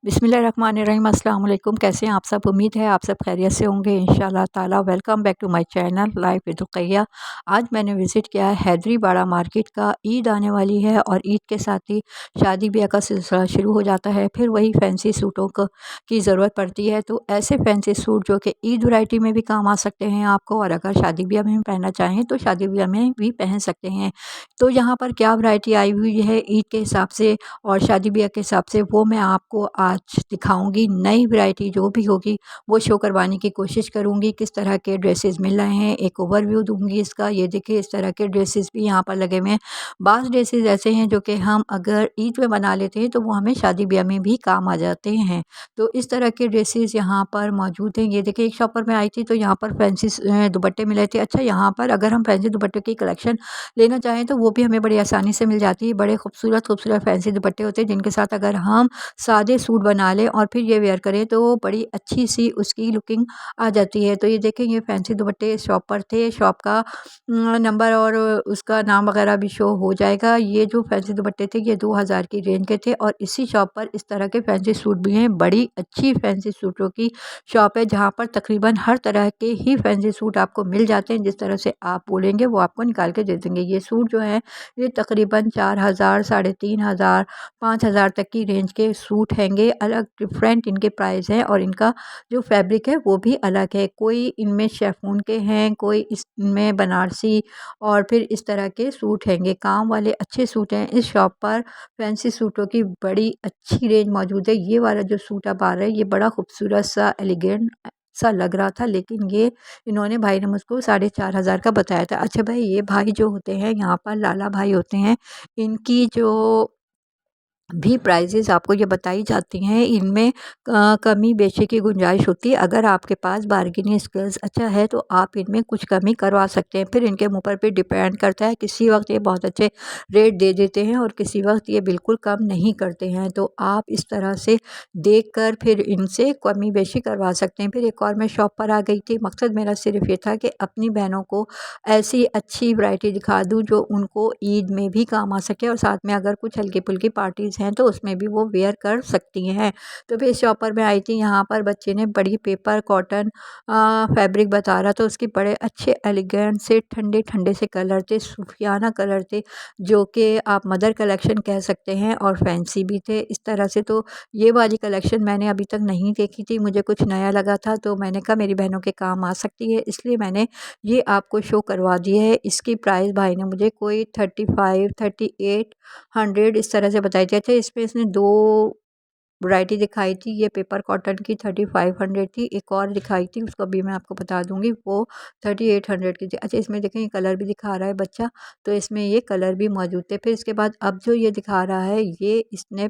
बिस्मिल्लाहिर्रहमानिर्रहीम अस्सलाम वालेकुम। कैसे हैं आप सब? उम्मीद है आप सब खैरियत से होंगे इंशाल्लाह ताला। Welcome back to my channel life with Ruqaiya. आज मैंने विज़िट किया है हैदरी बाड़ा मार्केट का। ईद आने वाली है और ईद के साथ ही शादी ब्याह का सिलसिला शुरू हो जाता है। फिर वही फैंसी सूटों की ज़रूरत पड़ती है। तो ऐसे फैंसी सूट जो कि ईद वैरायटी में भी काम आ सकते हैं आपको, और अगर शादी ब्याह में पहनना चाहें तो शादी ब्याह में भी पहन सकते हैं। तो यहाँ पर क्या वैरायटी आई हुई है ईद के हिसाब से और शादी ब्याह के हिसाब से, वो मैं आपको आज दिखाऊंगी। नई वैरायटी जो भी होगी वो शो करवाने की कोशिश करूंगी। किस तरह के ड्रेसेस मिल रहे हैं एक ओवरव्यू दूंगी इसका। ये देखिए इस तरह के ड्रेसेस भी यहाँ पर लगे हुए हैं। बाज़ ड्रेसेस ऐसे हैं जो कि हम अगर ईद में बना लेते हैं तो वो हमें शादी ब्याह में भी काम आ जाते हैं। तो इस तरह के ड्रेसेस यहाँ पर मौजूद हैं। ये देखिए एक शॉप पर मैं आई थी तो यहाँ पर फैंसी दुपट्टे मिले थे। अच्छा, यहाँ पर अगर हम फैंसी दुपट्टे की कलेक्शन लेना चाहें तो वो भी हमें बड़ी आसानी से मिल जाती है। बड़े खूबसूरत खूबसूरत फैंसी दुपट्टे होते हैं जिनके साथ अगर हम सादे सूट बना लें और फिर ये वेयर करें तो बड़ी अच्छी सी उसकी लुकिंग आ जाती है। तो ये देखें ये फैंसी दुपट्टे शॉप पर थे। शॉप का नंबर और उसका नाम वगैरह भी शो हो जाएगा। ये जो फैंसी दुपट्टे थे ये 2000 की रेंज के थे और इसी शॉप पर इस तरह के फैंसी सूट भी हैं। बड़ी अच्छी फैंसी सूटों की शॉप है जहाँ पर तकरीबन हर तरह के ही फैंसी सूट आपको मिल जाते हैं। जिस तरह से आप बोलेंगे वो आपको निकाल के दे देंगे। ये सूट जो है ये तकरीबन 4000, 3500, 5000 तक की रेंज के सूट हैंगे। अलग डिफरेंट इनके प्राइस हैं और इनका जो फैब्रिक है वो भी अलग है। कोई इनमें शेफून के हैं, कोई इसमें बनारसी और फिर इस तरह के सूट हैंगे। काम वाले अच्छे सूट हैं। इस शॉप पर फैंसी सूटों की बड़ी अच्छी रेंज मौजूद है। ये वाला जो सूट अब आ रहा है ये बड़ा खूबसूरत सा एलिगेंट सा लग रहा था, लेकिन ये इन्होंने भाई ने मुझको 4500 का बताया था। अच्छा भाई, ये भाई जो होते हैं यहाँ पर लाला भाई होते हैं। इनकी जो भी प्राइजेज़ आपको ये बताई जाती हैं इनमें कमी बेशी की गुंजाइश होती है। अगर आपके पास बार्गेनिंग स्किल्स अच्छा है तो आप इनमें कुछ कमी करवा सकते हैं। फिर इनके ऊपर पे डिपेंड करता है, किसी वक्त ये बहुत अच्छे रेट दे देते हैं और किसी वक्त ये बिल्कुल कम नहीं करते हैं। तो आप इस तरह से देख कर फिर इनसे कमी बेशी करवा सकते हैं। फिर एक और मैं शॉप पर आ गई थी। मकसद मेरा सिर्फ ये था कि अपनी बहनों को ऐसी अच्छी वैरायटी दिखा दूँ जो उनको ईद में भी काम आ सके और साथ में अगर कुछ हल्की फुल्की पार्टीज़ हैं तो उसमें भी वो वेयर कर सकती हैं। तो फिर इस शॉप पर मैं आई थी। यहाँ पर बच्चे ने बड़ी पेपर कॉटन फैब्रिक बता रहा था। उसके बड़े अच्छे एलिगेंट से ठंडे ठंडे से कलर थे, सूफियाना कलर थे जो कि आप मदर कलेक्शन कह सकते हैं और फैंसी भी थे इस तरह से। तो ये वाली कलेक्शन मैंने अभी तक नहीं देखी थी, मुझे कुछ नया लगा था तो मैंने कहा मेरी बहनों के काम आ सकती है, इसलिए मैंने ये आपको शो करवा दी है। इसकी प्राइस भाई ने मुझे कोई 35, 3800 इस तरह से बताई थी। अच्छा, इसमें इसने 2 वैरायटी दिखाई थी। ये पेपर कॉटन की 3500 थी। एक और दिखाई थी उसको भी मैं आपको बता दूंगी, वो 3800 की थी। अच्छा, इसमें देखें ये कलर भी दिखा रहा है बच्चा, तो इसमें ये कलर भी मौजूद थे। फिर इसके बाद अब जो ये दिखा रहा है ये इसने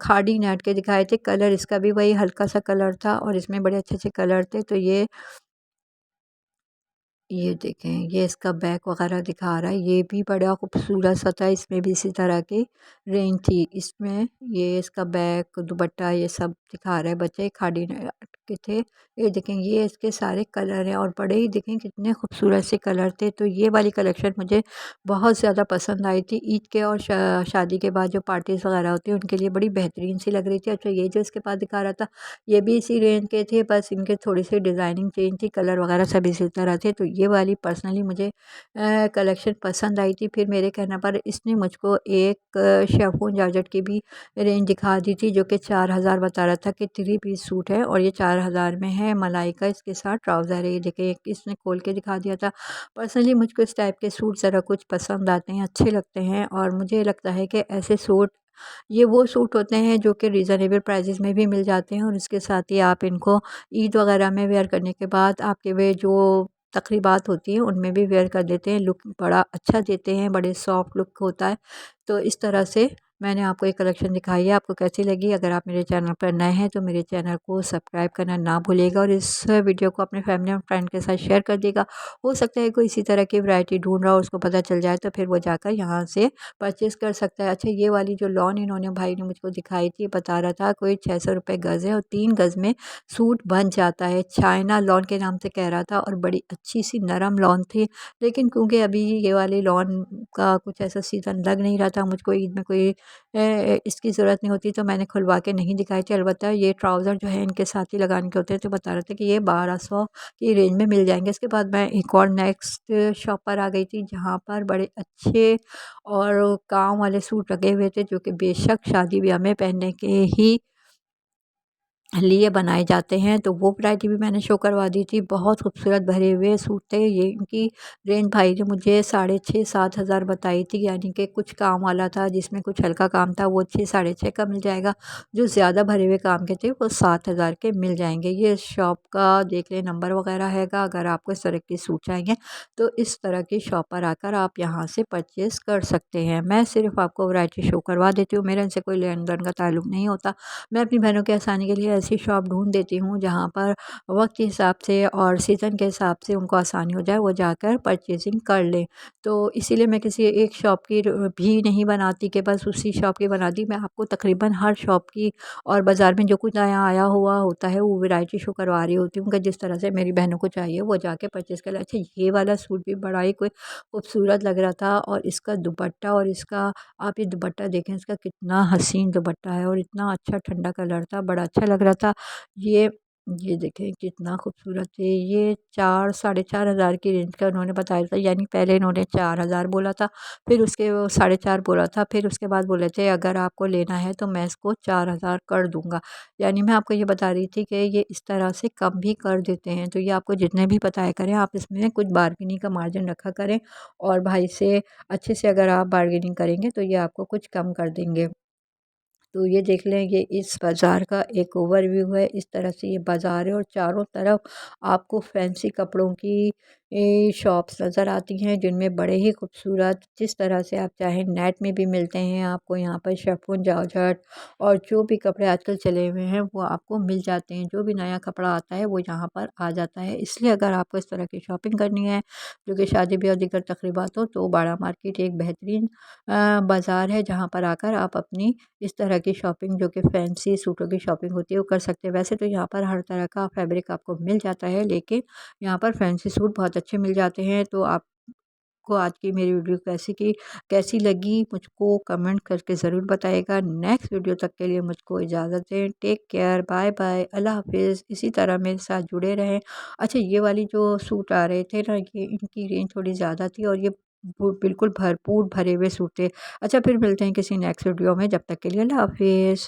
खाड़ी नेट के दिखाए थे। कलर इसका भी वही हल्का सा कलर था और इसमें बड़े अच्छे अच्छे कलर थे। तो ये देखें ये इसका बैक वगैरह दिखा रहा है, ये भी बड़ा खूबसूरत सा था। इसमें भी इसी तरह की रेंज थी। इसमें ये इसका बैक दुपट्टा ये सब दिखा रहा है बच्चे खाड़ी के थे। ये देखें ये इसके सारे कलर हैं और बड़े ही देखें कितने खूबसूरत से कलर थे। तो ये वाली कलेक्शन मुझे बहुत ज़्यादा पसंद आई थी। ईद के और शादी के बाद जो पार्टीज़ वगैरह होती हैं उनके लिए बड़ी बेहतरीन सी लग रही थी। अच्छा, ये जो इसके पास दिखा रहा था ये भी इसी रेंज के थे, बस इनके थोड़ी सी डिज़ाइनिंग चेंज थी, कलर वगैरह सब इसी तरह थे। तो ये वाली पर्सनली मुझे कलेक्शन पसंद आई थी। फिर मेरे कहने पर इसने मुझको एक शेफून जॉर्जेट की भी रेंज दिखा दी थी जो कि 4000 बता रहा था कि 3 पीस सूट है और ये 4000 में है। मलाई का इसके साथ ट्राउज़र है। ये देखिए एक इसने खोल के दिखा दिया था। पर्सनली मुझको इस टाइप के सूट ज़रा कुछ पसंद आते हैं, अच्छे लगते हैं और मुझे लगता है कि ऐसे सूट ये वो सूट होते हैं जो कि रीज़नेबल प्राइसेस में भी मिल जाते हैं और इसके साथ ही आप इनको ईद वगैरह में वेयर करने के बाद आपके वे जो तकरीबात होती हैं उनमें भी वेयर कर देते हैं। लुक बड़ा अच्छा देते हैं, बड़े सॉफ्ट लुक होता है। तो इस तरह से मैंने आपको ये कलेक्शन दिखाई है। आपको कैसी लगी? अगर आप मेरे चैनल पर नए हैं तो मेरे चैनल को सब्सक्राइब करना ना भूलिएगा और इस वीडियो को अपने फैमिली और फ्रेंड के साथ शेयर कर दिएगा। हो सकता है कोई इसी तरह की वैरायटी ढूंढ रहा हो, उसको पता चल जाए तो फिर वो जाकर यहाँ से परचेज़ कर सकता है। अच्छा, ये वाली जो लॉन इन्होंने भाई ने मुझको दिखाई थी, बता रहा था कोई 600 रुपये गज़ है और 3 गज़ में सूट बन जाता है। चाइना लॉन के नाम से कह रहा था और बड़ी अच्छी सी नरम लॉन थी। लेकिन क्योंकि अभी ये वाली लॉन का कुछ ऐसा सीज़न लग नहीं रहा था, मुझको ईद में कोई इसकी ज़रूरत नहीं होती तो मैंने खुलवा के नहीं दिखाई थी। अलबत्ता ये ट्राउज़र जो है इनके साथ ही लगाने के होते हैं, तो बता रहे थे कि ये 1200 की रेंज में मिल जाएँगे। इसके बाद मैं एक और नेक्स्ट शॉप पर आ गई थी, जहाँ पर बड़े अच्छे और काम वाले सूट लगे हुए थे, जो कि बेशक शादी-ब्याह में पहनने के ही लिए बनाए जाते हैं। तो वो वैरायटी भी मैंने शो करवा दी थी। बहुत खूबसूरत भरे हुए सूट थे ये। इनकी रेंज भाई ने मुझे 6,500-7,000 बताई थी, यानी कि कुछ काम वाला था, जिसमें कुछ हल्का काम था वो 6 साढ़े 6 का मिल जाएगा। जो ज़्यादा भरे हुए काम के थे वो 7,000 के मिल जाएंगे। ये शॉप का देख लें नंबर वगैरह हैगा। अगर आपको इस तरह के सूट चाहिए तो इस तरह की शॉप पर आकर आप यहाँ से परचेज़ कर सकते हैं। मैं सिर्फ आपको वैरायटी शो करवा देती हूँ, मेरे इनसे कोई लेन देन का ताल्लुक नहीं होता। मैं अपनी बहनों की आसानी के लिए ऐसी शॉप ढूँढ देती हूँ, जहाँ पर वक़्त के हिसाब से और सीज़न के हिसाब से उनको आसानी हो जाए, वो जाकर परचेज़िंग कर लें। तो इसीलिए मैं किसी एक शॉप की भी नहीं बनाती कि बस उसी शॉप की बना दी। मैं आपको तकरीबन हर शॉप की और बाज़ार में जो कुछ नया आया हुआ होता है वो वैरायटी शो करवा रही होती हूँ, कि जिस तरह से मेरी बहनों को चाहिए वो जाके परचेज़ कर लें। अच्छा, ये वाला सूट भी बड़ा ही कोई खूबसूरत लग रहा था, और इसका दुपट्टा और इसका आप ये दुपट्टा देखें, इसका कितना हसीन दुपट्टा है और इतना अच्छा ठंडा कलर था, बड़ा अच्छा लग रहा था। ये ये देखें कितना खूबसूरत है। ये 4 साढ़े 4 हज़ार की रेंज का उन्होंने बताया था, यानी पहले इन्होंने 4,000 बोला था, फिर उसके वो साढ़े 4 बोला था, फिर उसके बाद बोले थे अगर आपको लेना है तो मैं इसको 4,000 कर दूँगा। यानी मैं आपको ये बता रही थी कि ये इस तरह से कम भी कर देते हैं। तो ये आपको जितने भी बताया करें, आप इसमें कुछ बार्गेनिंग का मार्जिन रखा करें, और भाई से अच्छे से अगर आप बार्गेनिंग करेंगे तो ये आपको कुछ कम कर देंगे। तो ये देख लें, ये इस बाज़ार का एक ओवरव्यू है। इस तरह से ये बाज़ार है, और चारों तरफ आपको फैंसी कपड़ों की शॉप्स नज़र आती हैं, जिनमें बड़े ही खूबसूरत जिस तरह से आप चाहें नेट में भी मिलते हैं आपको यहाँ पर शिफॉन, जॉर्जेट और जो भी कपड़े आजकल चले हुए हैं वो आपको मिल जाते हैं। जो भी नया कपड़ा आता है वो यहाँ पर आ जाता है। इसलिए अगर आपको इस तरह की शॉपिंग करनी है, जो कि शादी ब्याह और दीगर तकरीबात हो, तो बाड़ा मार्केट एक बेहतरीन बाज़ार है, जहाँ पर आकर आप अपनी इस तरह की शॉपिंग, जो कि फैंसी सूटों की शॉपिंग होती है, वो कर सकते हैं। वैसे तो यहाँ पर हर तरह का फैब्रिक आपको मिल जाता है, लेकिन यहाँ पर फैंसी सूट बहुत अच्छे मिल जाते हैं। तो आपको आज की मेरी वीडियो कैसी लगी मुझको कमेंट करके ज़रूर बताइएगा। नेक्स्ट वीडियो तक के लिए मुझको इजाज़त दें। टेक केयर, बाय बाय, अल्लाह हाफ़िज़। इसी तरह मेरे साथ जुड़े रहें। अच्छा, ये वाली जो सूट आ रहे थे ना, ये इनकी रेंज थोड़ी ज़्यादा थी, और ये बिल्कुल भरपूर भरे हुए सूट थे। अच्छा, फिर मिलते हैं किसी नेक्स्ट वीडियो में, जब तक के लिए अल्लाह हाफ़िज़।